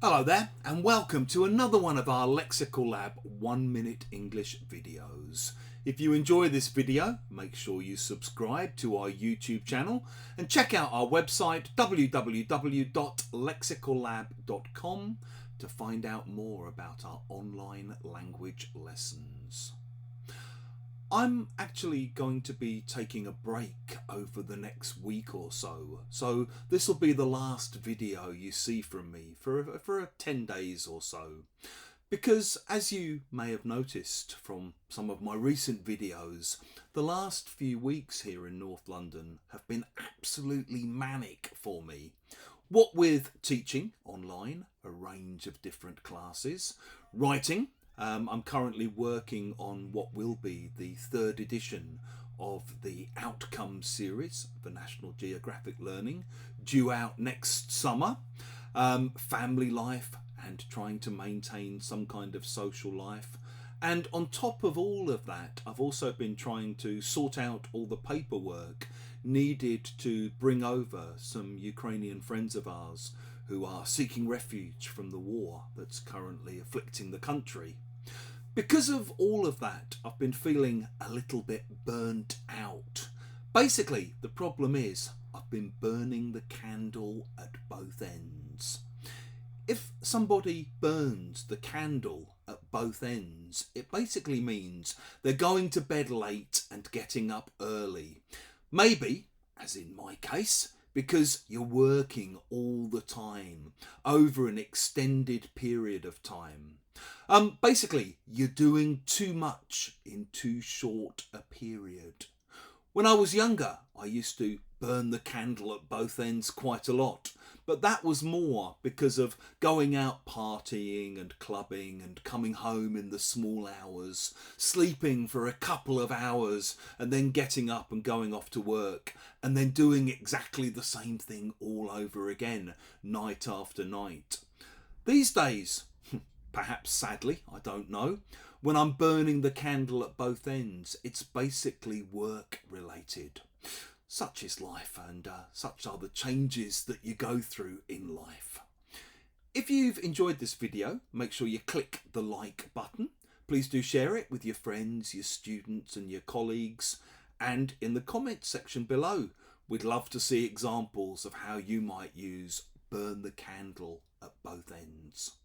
Hello there and welcome to another one of our Lexical Lab 1 Minute English videos. If you enjoy this video, make sure you subscribe to our YouTube channel and check out our website www.lexicallab.com to find out more about our online language lessons. I'm actually going to be taking a break over the next week or so this will be the last video you see from me for 10 days or so. Because as you may have noticed from some of my recent videos, the last few weeks here in North London have been absolutely manic for me. What with teaching online, a range of different classes, writing. I'm currently working on what will be the third edition of the Outcomes series for National Geographic Learning, due out next summer. Family life and trying to maintain some kind of social life. And on top of all of that, I've also been trying to sort out all the paperwork needed to bring over some Ukrainian friends of ours who are seeking refuge from the war that's currently afflicting the country. Because of all of that, I've been feeling a little bit burnt out. Basically, the problem is I've been burning the candle at both ends. If somebody burns the candle at both ends, it basically means they're going to bed late and getting up early. Maybe, as in my case, because you're working all the time over an extended period of time. Basically, you're doing too much in too short a period. When I was younger, I used to burn the candle at both ends quite a lot, but that was more because of going out partying and clubbing and coming home in the small hours, sleeping for a couple of hours and then getting up and going off to work and then doing exactly the same thing all over again, night after night. These days, perhaps sadly, I don't know, when I'm burning the candle at both ends, it's basically work related. Such is life, and such are the changes that you go through in life. If you've enjoyed this video, make sure you click the like button. Please do share it with your friends, your students and your colleagues. And in the comments section below, we'd love to see examples of how you might use burn the candle at both ends.